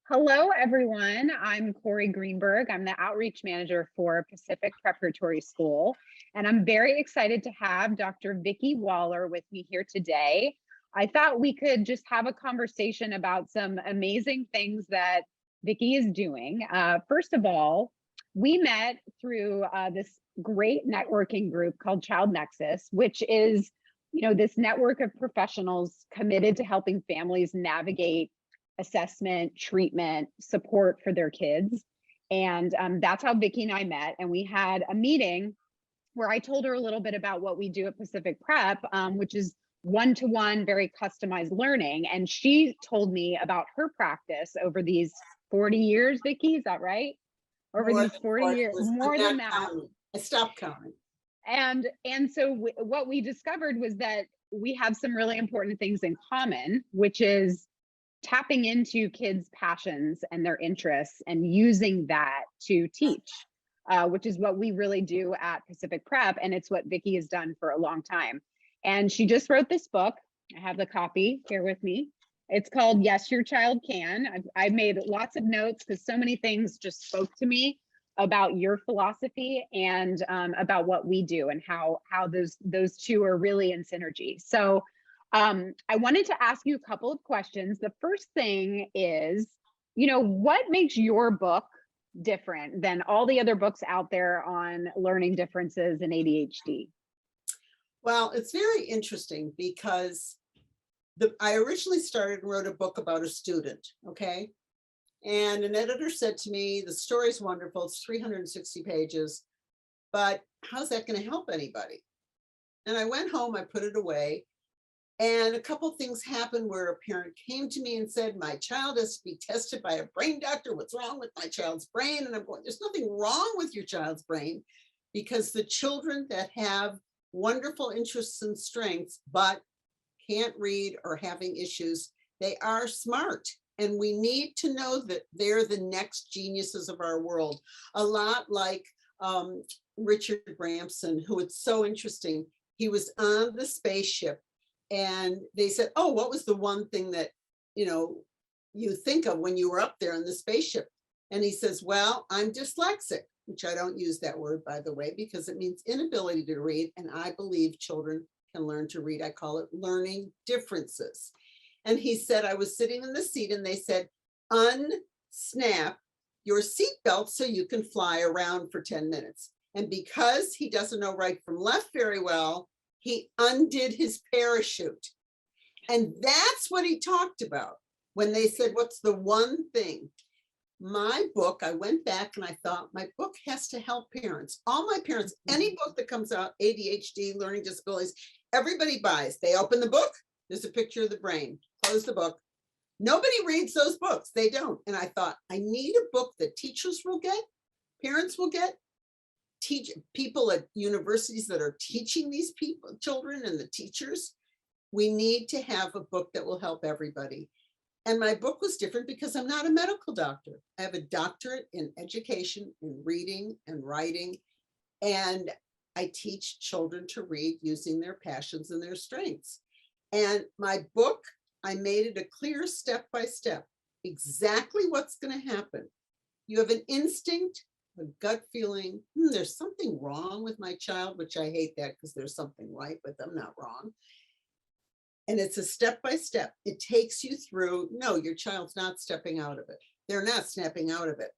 Hello, everyone. I'm Cory Greenberg. I'm the Outreach Manager for Pacific Preparatory School, and I'm very excited to have Dr. Vicki Waller with me here today. I thought we could just have a conversation about some amazing things that Vicki is doing. First of all, we met through this great networking group called Child Nexus, which is, this network of professionals committed to helping families navigate assessment, treatment, support for their kids. And that's how Vicki and I met. And we had a meeting where I told her a little bit about what we do at Pacific Prep, which is one-to-one, very customized learning. And she told me about her practice over these 40 years, Vicki, is that right? Over More these than 40 40 years, was, I'm more than not that. counting. I stopped counting. And so what we discovered was that we have some really important things in common, which is tapping into kids' passions and their interests and using that to teach, which is what we really do at Pacific Prep. And it's what Vicki has done for a long time. And she just wrote this book. I have the copy here with me. It's called Yes, Your Child Can. I've made lots of notes because so many things just spoke to me about your philosophy and about what we do and how those two are really in synergy. So I wanted to ask you a couple of questions. The first thing is, what makes your book different than all the other books out there on learning differences in ADHD? Well, it's very interesting because I originally started and wrote a book about a student, okay? And an editor said to me, the story's wonderful, it's 360 pages, but how's that going to help anybody? And I went home, I put it away, and a couple things happened where a parent came to me and said, my child has to be tested by a brain doctor. What's wrong with my child's brain? And I'm going, there's nothing wrong with your child's brain, because the children that have wonderful interests and strengths, but can't read or having issues, they are smart. And we need to know that they're the next geniuses of our world. A lot like Richard Branson, who it's so interesting. He was on the spaceship and they said, oh, what was the one thing that, you think of when you were up there in the spaceship? And he says, well, I'm dyslexic, which I don't use that word, by the way, because it means inability to read. And I believe children can learn to read. I call it learning differences. And he said, I was sitting in the seat and they said, unsnap your seatbelt so you can fly around for 10 minutes. And because he doesn't know right from left very well, he undid his parachute. And that's what he talked about when they said, what's the one thing? My book, I went back and I thought, my book has to help parents. All my parents, any book that comes out, ADHD, learning disabilities, everybody buys. They open the book, there's a picture of the brain. Close the book. Nobody reads those books. They don't. And I thought, I need a book that teachers will get, parents will get, teach people at universities that are teaching these people, children, and the teachers. We need to have a book that will help everybody. And my book was different because I'm not a medical doctor. I have a doctorate in education, in reading and writing, and I teach children to read using their passions and their strengths. And my book, I made it a clear step by step, exactly what's going to happen. You have an instinct, a gut feeling, there's something wrong with my child, which I hate that because there's something right, but I'm not wrong. And it's a step by step. It takes you through, no, your child's not stepping out of it. They're not snapping out of it.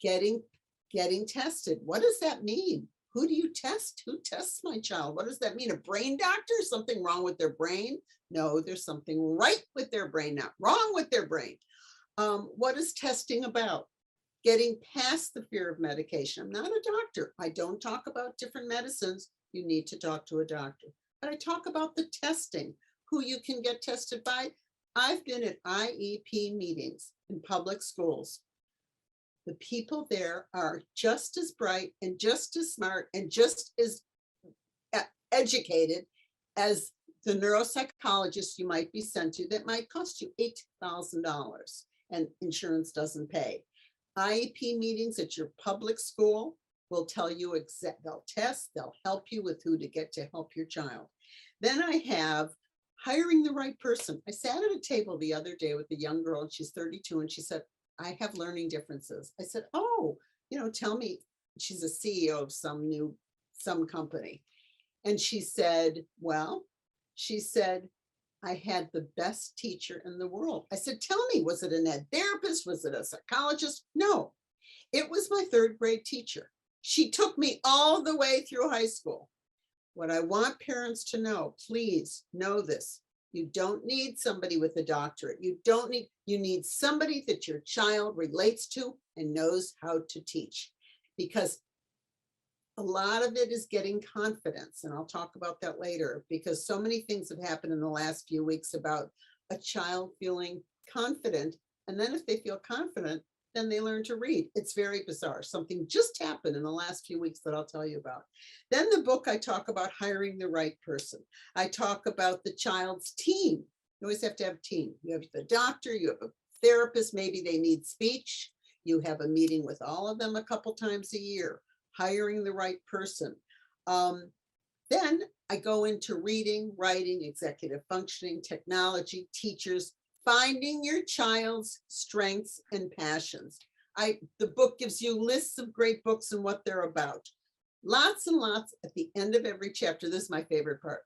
Getting tested. What does that mean? Who do you test? Who tests my child? What does that mean? A brain doctor? Something wrong with their brain? No, there's something right with their brain, not wrong with their brain. What is testing about? Getting past the fear of medication. I'm not a doctor. I don't talk about different medicines. You need to talk to a doctor. But I talk about the testing, who you can get tested by. I've been at IEP meetings in public schools. The people there are just as bright and just as smart and just as educated as the neuropsychologist you might be sent to that might cost you $8,000 and insurance doesn't pay. IEP meetings at your public school will tell you they'll test, they'll help you with who to get to help your child. Then I have hiring the right person. I sat at a table the other day with a young girl and she's 32 and she said, I have learning differences. I said, oh, tell me. She's a CEO of some company. And she said, well, she said, I had the best teacher in the world. I said, tell me, was it an ed therapist? Was it a psychologist? No, it was my third grade teacher. She took me all the way through high school. What I want parents to know, please know this. You don't need somebody with a doctorate. You need somebody that your child relates to and knows how to teach. Because a lot of it is getting confidence. And I'll talk about that later, because so many things have happened in the last few weeks about a child feeling confident. And then if they feel confident, then they learn to read. It's very bizarre. Something just happened in the last few weeks that I'll tell you about. Then the book, I talk about hiring the right person. I talk about the child's team. You always have to have a team. You have the doctor, you have a therapist, maybe they need speech. You have a meeting with all of them a couple times a year, hiring the right person. Then I go into reading, writing, executive functioning, technology, teachers, finding your child's strengths and passions. The book gives you lists of great books and what they're about. Lots and lots at the end of every chapter. This is my favorite part.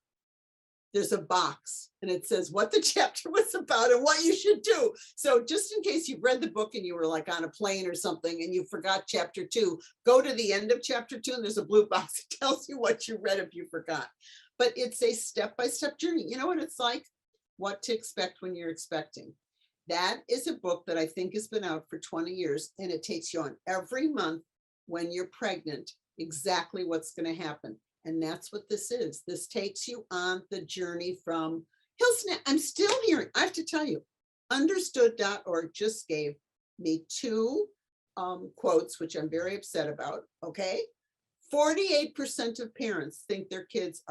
There's a box and it says what the chapter was about and what you should do. So just in case you've read the book and you were like on a plane or something and you forgot chapter 2, go to the end of chapter 2 and there's a blue box that tells you what you read if you forgot. But it's a step-by-step journey. You know what it's like? What to expect when you're expecting. That is a book that I think has been out for 20 years and it takes you on every month when you're pregnant, exactly what's going to happen. And that's what this is. This takes you on the journey from I'm still hearing, I have to tell you, understood.org just gave me 2 quotes, which I'm very upset about. Okay. 48% of parents think their kids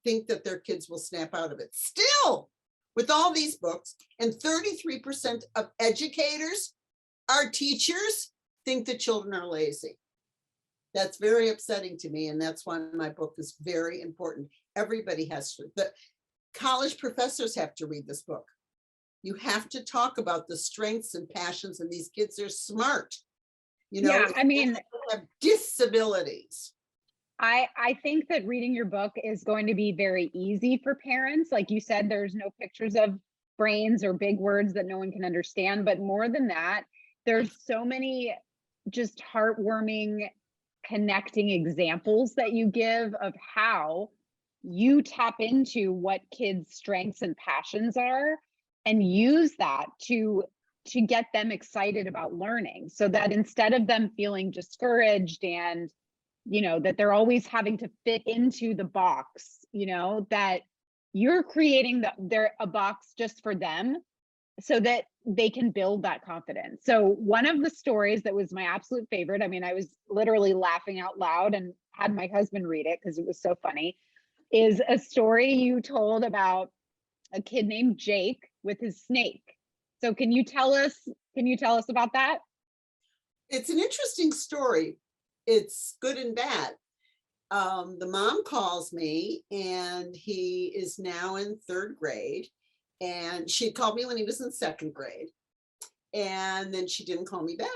think that their kids will snap out of it. Still, with all these books, and 33% of educators, our teachers, think that children are lazy. That's very upsetting to me. And that's why my book is very important. Everybody has to. The college professors have to read this book. You have to talk about the strengths and passions, and these kids are smart. Yeah, I mean, have disabilities. I think that reading your book is going to be very easy for parents. Like you said, there's no pictures of brains or big words that no one can understand. But more than that, there's so many just heartwarming, connecting examples that you give of how you tap into what kids' strengths and passions are and use that to get them excited about learning, so that instead of them feeling discouraged and that they're always having to fit into the box, that you're creating a box just for them so that they can build that confidence. So one of the stories that was my absolute favorite, I mean, I was literally laughing out loud and had my husband read it because it was so funny, is a story you told about a kid named Jake with his snake. So can you tell us about that? It's an interesting story. It's good and bad. The mom calls me and he is now in 3rd grade, and she called me when he was in 2nd grade, and then she didn't call me back.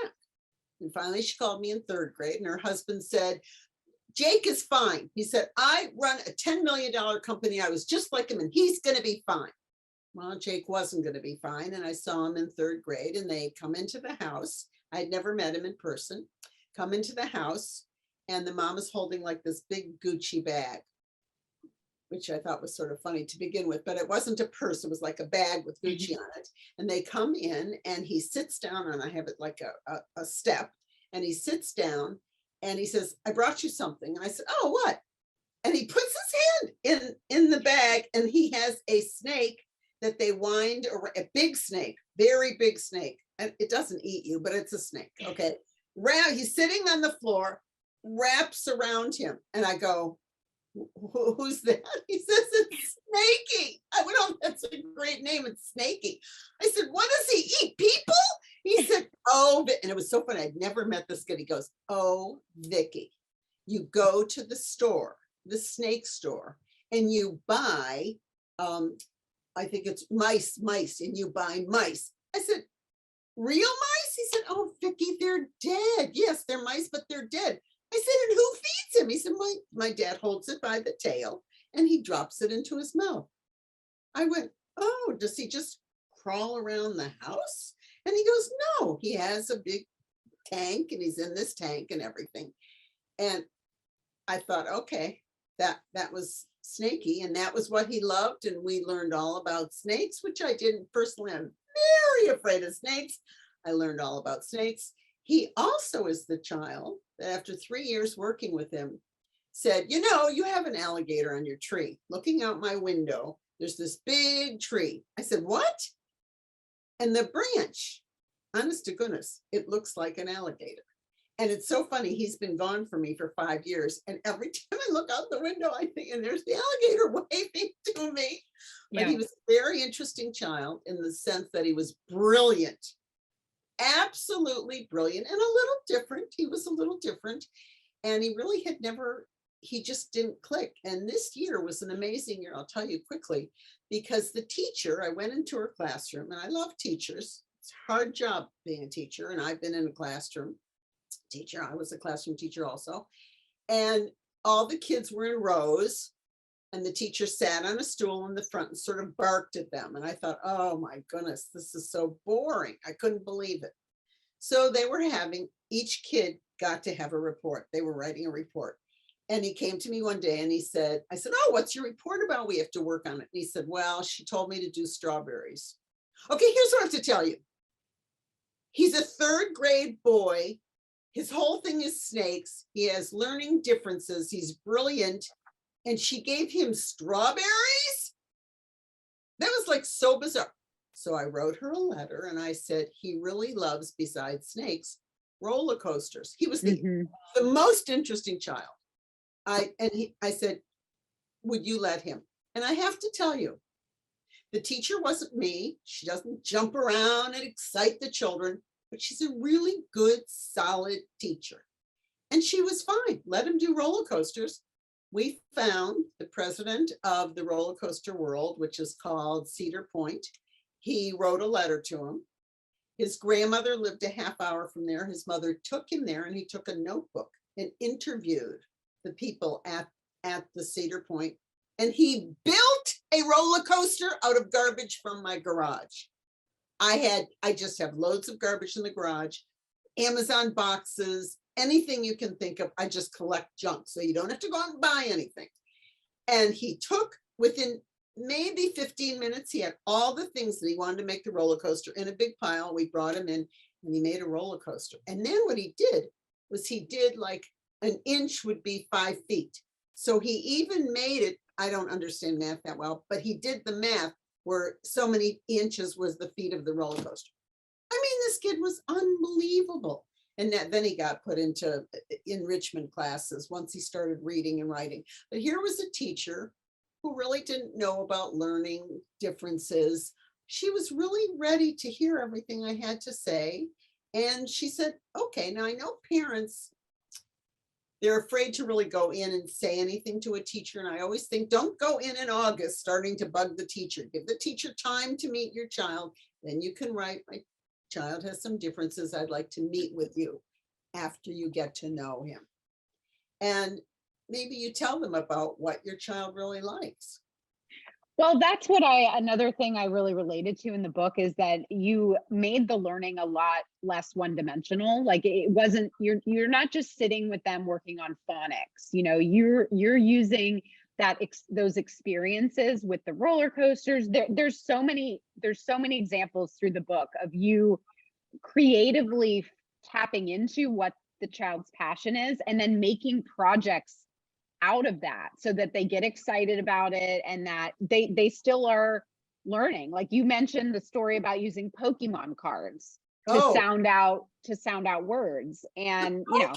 And finally she called me in 3rd grade, and her husband said, Jake is fine. He said, I run a $10 million company. I was just like him and he's going to be fine. Well, Jake wasn't going to be fine. And I saw him in 3rd grade and they come into the house. I'd never met him in person. Come into the house and the mom is holding like this big Gucci bag, which I thought was sort of funny to begin with, but it wasn't a purse. It was like a bag with Gucci on it. And they come in and he sits down, and I have it like a step, and he sits down and he says, I brought you something. And I said, oh, what? And he puts his hand in the bag, and he has a snake that they wind around, a big snake, very big snake. And it doesn't eat you, but it's a snake. Okay. He's sitting on the floor, wraps around him. And I go, who's that? He says, it's Snaky. I went, oh, that's a great name. It's Snaky. I said, what does he eat? People? He said, oh, and it was so funny. I'd never met this kid. He goes, oh, Vicki, you go to the store, the snake store, and you buy, I think it's mice, and you buy mice. I said, real mice? He said, oh, Vicki, they're dead. Yes, they're mice, but they're dead. I said, and who feeds him? He said, my dad holds it by the tail and he drops it into his mouth. I went, oh, does he just crawl around the house? And he goes, no, he has a big tank and he's in this tank and everything. And I thought, okay, that was snaky, and that was what he loved. And we learned all about snakes, which I didn't personally. I'm very afraid of snakes. I learned all about snakes. He also is the child that after 3 years working with him said, you know, you have an alligator on your tree. Looking out my window, there's this big tree. I said, what? And the branch, honest to goodness, it looks like an alligator. And it's so funny, he's been gone from me for 5 years. And every time I look out the window, I think, and there's the alligator waving to me. But he was a very interesting child in the sense that he was brilliant, absolutely brilliant, and a little different. He was a little different. And he really had never, he just didn't click. And this year was an amazing year, I'll tell you quickly, because the teacher, I went into her classroom, and I love teachers. It's a hard job being a teacher, and I've been in a classroom teacher. I was a classroom teacher also. And all the kids were in rows, and the teacher sat on a stool in the front and sort of barked at them. And I thought, oh my goodness, this is so boring. I couldn't believe it. So they were having, each kid got to have a report. They were writing a report. And he came to me one day and he said, I said, oh, what's your report about? We have to work on it. And he said, well, she told me to do strawberries. Okay, here's what I have to tell you. He's a 3rd grade boy. His whole thing is snakes. He has learning differences. He's brilliant. And she gave him strawberries? That was like so bizarre. So I wrote her a letter and I said, he really loves, besides snakes, roller coasters. He was the most interesting child. I said, would you let him? And I have to tell you, the teacher wasn't me. She doesn't jump around and excite the children, but she's a really good, solid teacher. And she was fine. Let him do roller coasters. We found the president of the roller coaster world, which is called Cedar Point. He wrote a letter to him. His grandmother lived a half hour from there. His mother took him there, and he took a notebook and interviewed the people at the Cedar Point. And he built a roller coaster out of garbage from my garage. I just have loads of garbage in the garage, Amazon boxes, anything you can think of. I just collect junk, so you don't have to go out and buy anything. And he took, within maybe 15 minutes, he had all the things that he wanted to make the roller coaster in a big pile. We brought him in and he made a roller coaster. And then what he did was he did like an inch would be 5 feet. So he even made it, I don't understand math that well, but he did the math where so many inches was the feet of the roller coaster. I mean, this kid was unbelievable. And then he got put into enrichment classes once he started reading and writing. But here was a teacher who really didn't know about learning differences. She was really ready to hear everything I had to say. And she said, okay, now I know parents, they're afraid to really go in and say anything to a teacher. And I always think, don't go in August starting to bug the teacher. Give the teacher time to meet your child. Then you can write, my child has some differences. I'd like to meet with you after you get to know him. And maybe you tell them about what your child really likes. Well, that's what another thing I really related to in the book is that you made the learning a lot less one-dimensional. Like it wasn't, you're not just sitting with them working on phonics, you know, you're using those experiences with the roller coasters. There's so many examples through the book of you creatively tapping into what the child's passion is and then making projects out of that so that they get excited about it and that they still are learning. Like you mentioned the story about using Pokemon cards to sound out words. And you know,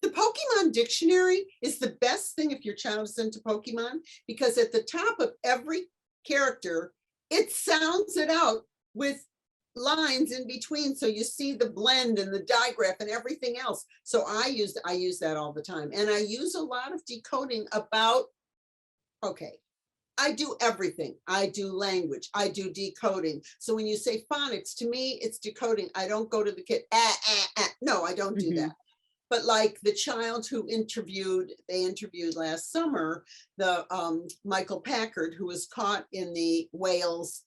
the Pokemon dictionary is the best thing if your child is into Pokemon, because at the top of every character, it sounds it out with lines in between, so you see the blend and the digraph and everything else. So I use that all the time, and I use a lot of decoding about, okay, I do everything. I do language. I do decoding. So when you say phonics, to me, it's decoding. I don't go to the kid. No, I don't do that. But like the child who they interviewed last summer, the Michael Packard, who was caught in the whale's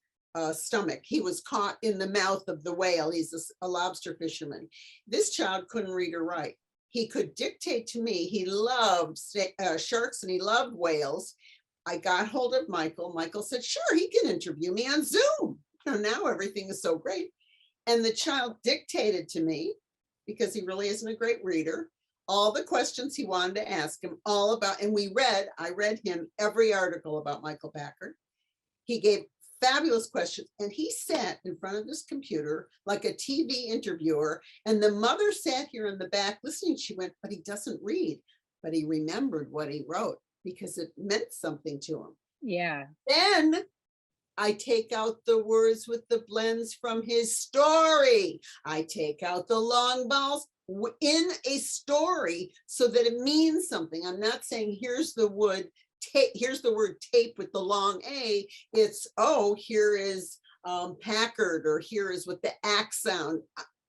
stomach. He was caught in the mouth of the whale. He's a lobster fisherman. This child couldn't read or write. He could dictate to me. He loved sharks and he loved whales. I got hold of Michael. Michael said, sure, he can interview me on Zoom. Now everything is so great. And the child dictated to me, because he really isn't a great reader, all the questions he wanted to ask him, all about, and I read him every article about Michael Packard. He gave fabulous questions, and he sat in front of this computer like a TV interviewer, and the mother sat here in the back listening. She went, but he doesn't read, but he remembered what he wrote because it meant something to him. Yeah. Then I take out the words with the blends from his story. I take out the long vowels in a story so that it means something. I'm not saying here's the word tape with the long A. It's, oh, here is Packard, or here is with the ack sound.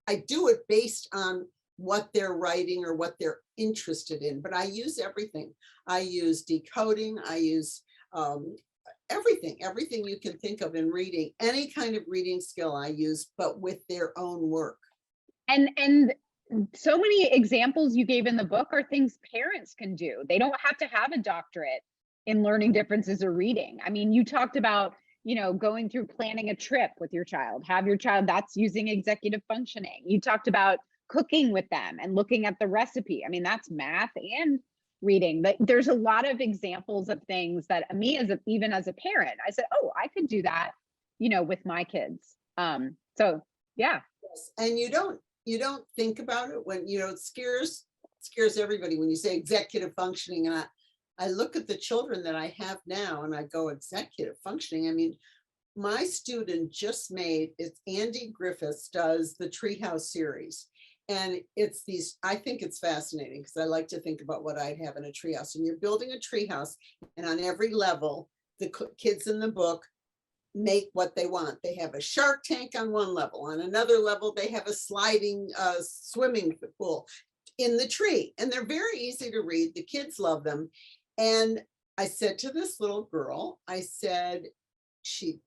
I do it based on what they're writing or what they're interested in, but I use everything. I use decoding. I use everything you can think of in reading. Any kind of reading skill I use, but with their own work. And so many examples you gave in the book are things parents can do. They don't have to have a doctorate in learning differences or reading. I mean, you talked about, going through planning a trip with your child, have your child, that's using executive functioning. You talked about cooking with them and looking at the recipe. I mean, that's math and reading. But there's a lot of examples of things that even as a parent, I said, oh, I could do that, with my kids. So yeah. Yes. And you don't think about it when, it scares everybody when you say executive functioning. And I look at the children that I have now and I go, executive functioning. I mean, my student just it's Andy Griffiths does the Treehouse series. And I think it's fascinating because I like to think about what I'd have in a treehouse. And you're building a treehouse, and on every level, the kids in the book make what they want. They have a shark tank on one level. On another level, they have a sliding swimming pool in the tree. And they're very easy to read. The kids love them. And I said to this little girl, I said, she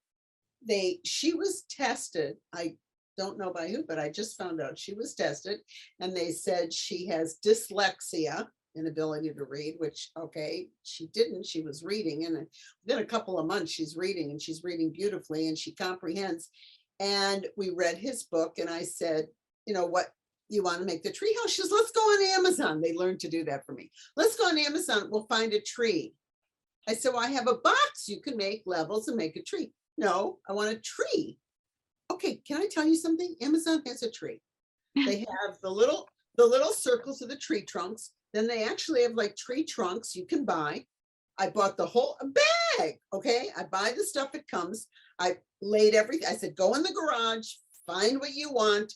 was tested. I don't know by who, but I just found out she was tested, and they said she has dyslexia, inability to read, which, okay, she didn't. She was reading, and within a couple of months, she's reading, and she's reading beautifully, and she comprehends. And we read his book, and I said, what you want to make the treehouse? She says, let's go on Amazon. They learned to do that for me. Let's go on Amazon. We'll find a tree. I said, well, I have a box. You can make levels and make a tree. No, I want a tree. Okay, can I tell you something? Amazon has a tree. They have the little circles of the tree trunks. Then they actually have like tree trunks you can buy. I bought the whole bag. Okay, I buy the stuff it comes. I laid everything. I said, go in the garage, find what you want.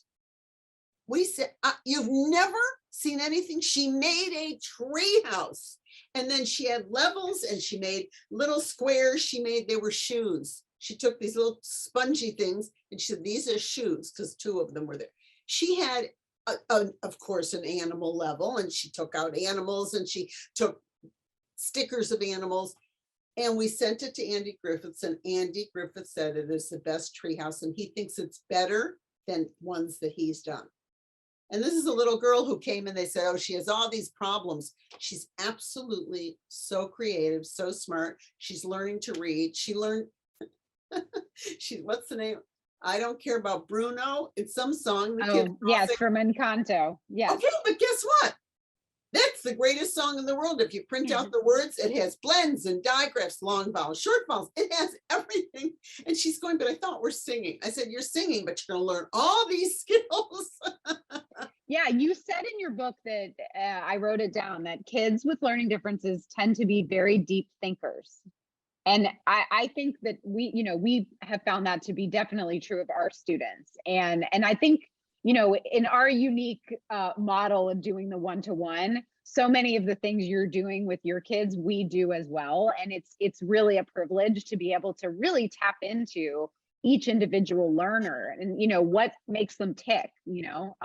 We said, you've never seen anything. She made a tree house, and then she had levels, and she made little squares. They were shoes. She took these little spongy things and she said, these are shoes, because two of them were there. She had, of course, an animal level, and she took out animals and she took stickers of animals, and we sent it to Andy Griffiths, and Andy Griffiths said it is the best treehouse, and he thinks it's better than ones that he's done. And this is a little girl who came, and they said, oh, she has all these problems. She's absolutely so creative, so smart. She's learning to read. She learned what's the name? I don't care about Bruno. It's some song. The kids yes, from Encanto. Yes. Okay, but guess what? That's the greatest song in the world. If you print out the words, it has blends and digraphs, long vowels, short vowels. It has everything. And she's going, but I thought we're singing. I said, you're singing, but you're going to learn all these skills. Yeah, you said in your book that I wrote it down, that kids with learning differences tend to be very deep thinkers. And I think that we have found that to be definitely true of our students. And I think you know, in our unique model of doing the one-to-one, so many of the things you're doing with your kids, we do as well. And it's really a privilege to be able to really tap into each individual learner and, you know, what makes them tick, you know.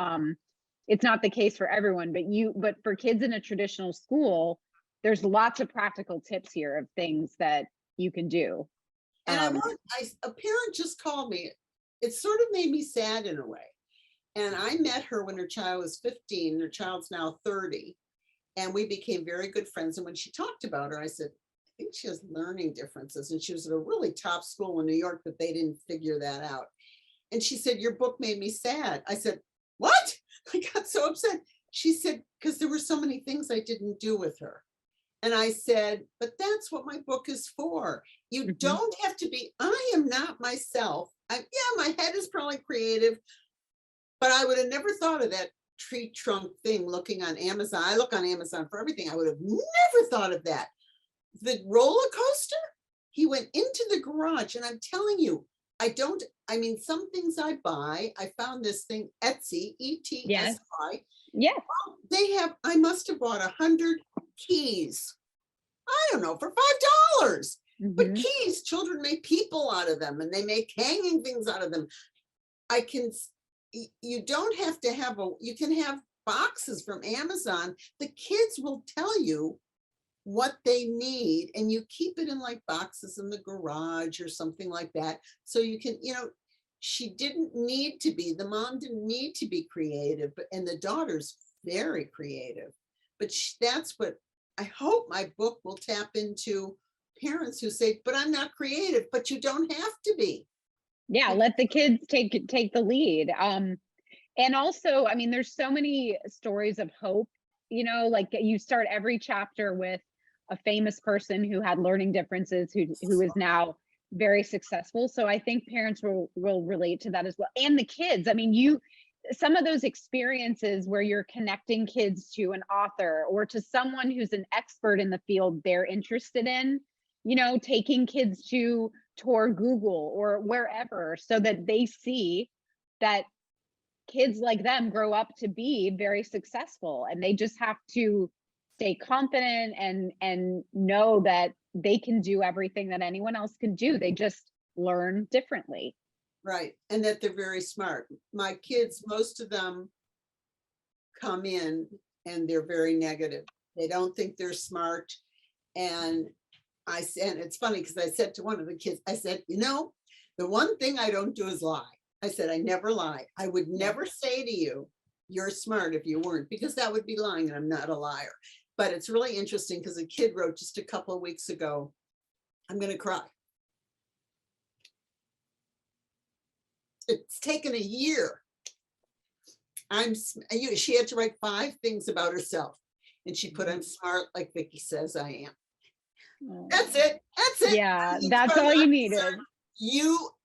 It's not the case for everyone, but for kids in a traditional school, there's lots of practical tips here of things that you can do. And Um, a parent just called me. It sort of made me sad in a way. And I met her when her child was 15, her child's now 30. And we became very good friends. And when she talked about her, I said, I think she has learning differences. And she was at a really top school in New York, but they didn't figure that out. And she said, your book made me sad. I said, what? I got so upset. She said, because there were so many things I didn't do with her. And I said, but that's what my book is for. You don't have to be, I am not myself. Yeah, my head is probably creative, but I would have never thought of that tree trunk thing looking on Amazon. I look on Amazon for everything. I would have never thought of that. The roller coaster, he went into the garage, and I'm telling you, I mean, some things I buy, I found this thing, Etsy, E-T-S-I. yeah. I must have bought 100 keys. I don't know, for $5. But keys, children make people out of them, and they make hanging things out of them. You don't have to have you can have boxes from Amazon. The kids will tell you what they need, and you keep it in like boxes in the garage or something like that. So you can, you know, the mom didn't need to be creative, and the daughter's very creative. But that's what I hope my book will tap into, parents who say, but I'm not creative. But you don't have to be. Yeah, let the kids take the lead. And also, I mean, there's so many stories of hope, you know, like you start every chapter with a famous person who had learning differences, who is now very successful. So I think parents will relate to that as well. And the kids, I mean, some of those experiences where you're connecting kids to an author or to someone who's an expert in the field they're interested in, you know, taking kids to tour Google or wherever, so that they see that kids like them grow up to be very successful, and they just have to stay confident and know that they can do everything that anyone else can do. They just learn differently. Right. And that they're very smart. My kids, most of them come in and they're very negative. They don't think they're smart. And I said, it's funny because I said to one of the kids, I said, you know, the one thing I don't do is lie. I said, I never lie. I would never say to you, you're smart, if you weren't, because that would be lying, and I'm not a liar. But it's really interesting because a kid wrote just a couple of weeks ago, I'm going to cry. It's taken a year. She had to write 5 things about herself, and she put, I'm smart like Vicki says I am. That's it. That's it. Yeah, that's all you needed.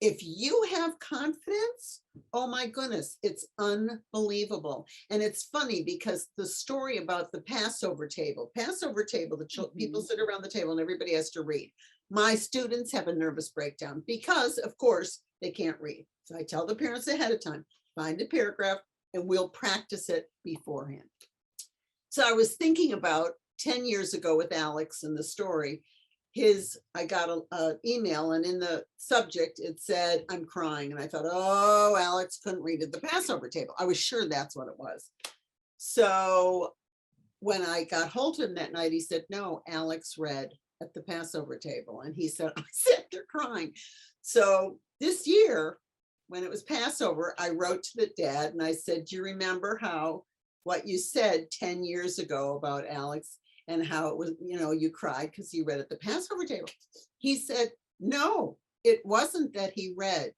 If you have confidence, oh my goodness, it's unbelievable. And it's funny because the story about the Passover table, the people sit around the table and everybody has to read. My students have a nervous breakdown because, of course, they can't read. So I tell the parents ahead of time, find a paragraph and we'll practice it beforehand. So I was thinking about 10 years ago with Alex and the story. I got an email, and in the subject it said, I'm crying. And I thought, oh, Alex couldn't read at the Passover table. I was sure that's what it was. So when I got hold of him that night, he said, no, Alex read at the Passover table. And he said, I said, they're crying. So this year, when it was Passover, I wrote to the dad and I said, do you remember what you said 10 years ago about Alex? And how it was, you know, you cried because you read at the Passover table. He said, no, it wasn't that he read.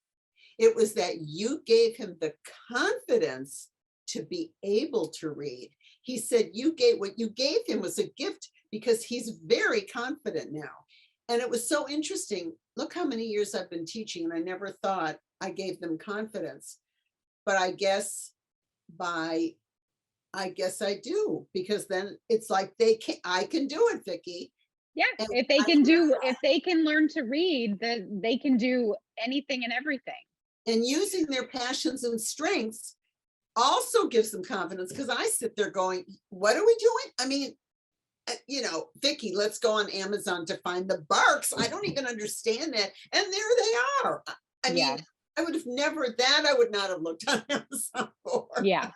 It was that you gave him the confidence to be able to read. He said, what you gave him was a gift because he's very confident now. And it was so interesting. Look how many years I've been teaching, and I never thought I gave them confidence. But I guess I do, because then it's like I can do it, Vicki. Yeah, And if they can learn to read, then they can do anything and everything. And using their passions and strengths also gives them confidence, because I sit there going, what are we doing? I mean, you know, Vicki, let's go on Amazon to find the barks. I don't even understand that. And there they are. I Yeah. mean, I would have never, that I would not have looked on Amazon for. Yeah.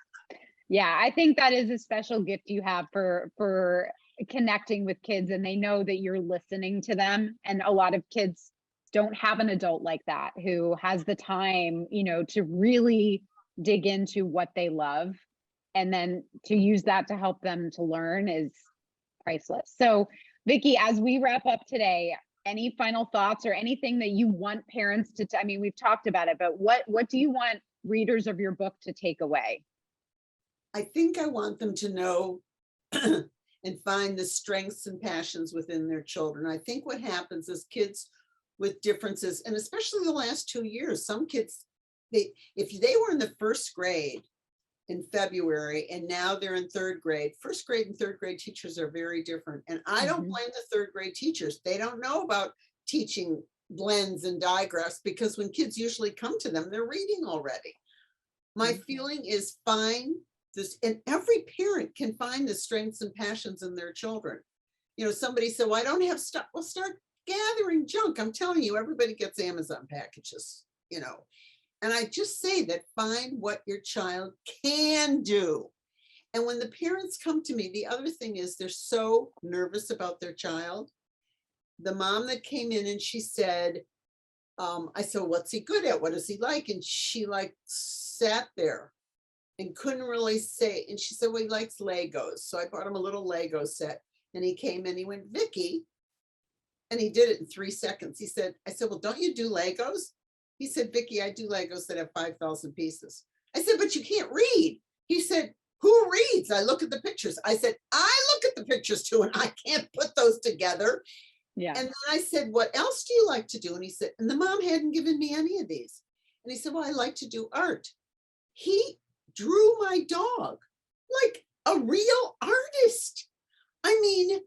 Yeah. I think that is a special gift you have for connecting with kids, and they know that you're listening to them. And a lot of kids don't have an adult like that who has the time, you know, to really dig into what they love, and then to use that to help them to learn is priceless. So, Vicki, as we wrap up today, any final thoughts or anything that you want parents to, I mean, we've talked about it, but what do you want readers of your book to take away? I think I want them to know and find the strengths and passions within their children. I think what happens is kids with differences, and especially the last 2 years, some kids, if they were in the first grade in February and now they're in third grade, first grade and third grade teachers are very different. And I don't blame the third grade teachers. They don't know about teaching blends and digraphs, because when kids usually come to them, they're reading already. My feeling is find this, and every parent can find the strengths and passions in their children. You know, somebody said, well, I don't have stuff. Well, start gathering junk. I'm telling you, everybody gets Amazon packages, you know. And I just say that find what your child can do. And when the parents come to me, the other thing is they're so nervous about their child. The mom that came in and she said, I said, what's he good at? What is he like? And she like sat there and couldn't really say. And she said, well, he likes Legos. So I bought him a little Lego set, and he came in, he went, Vicki, and he did it in 3 seconds. He said, I said, well, don't you do Legos? He said, Vicki, I do Legos that have 5,000 pieces. I said, but you can't read. He said, who reads? I look at the pictures. I said, I look at the pictures too, and I can't put those together. Yeah. And then I said, what else do you like to do? And he said, and the mom hadn't given me any of these. And he said, well, I like to do art. He drew my dog like a real artist. I mean,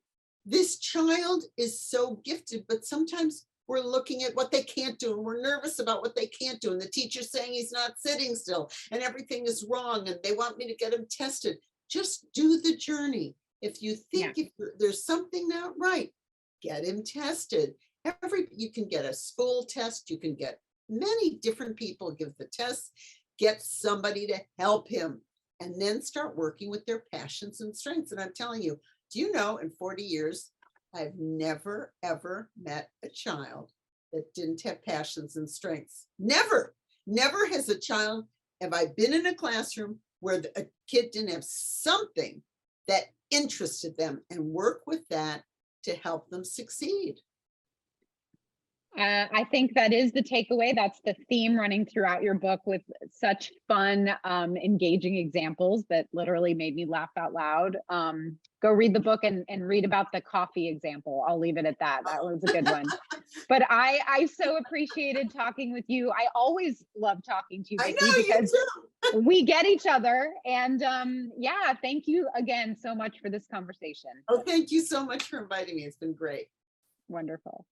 this child is so gifted, but sometimes we're looking at what they can't do, and we're nervous about what they can't do. And the teacher's saying he's not sitting still and everything is wrong, and they want me to get him tested. Just do the journey. If you think if there's something not right, get him tested. You can get a school test. You can get many different people give the test, get somebody to help him, and then start working with their passions and strengths. And I'm telling you, do you know, in 40 years, I've never, ever met a child that didn't have passions and strengths. Never, never has a child, have I been in a classroom where a kid didn't have something that interested them, and work with that to help them succeed. I think that is the takeaway. That's the theme running throughout your book, with such fun, engaging examples that literally made me laugh out loud. Go read the book and read about the coffee example. I'll leave it at that. That was a good one. But I so appreciated talking with you. I always love talking to you, Vicki, because we get each other. And yeah, thank you again so much for this conversation. Oh, thank you so much for inviting me. It's been great. Wonderful.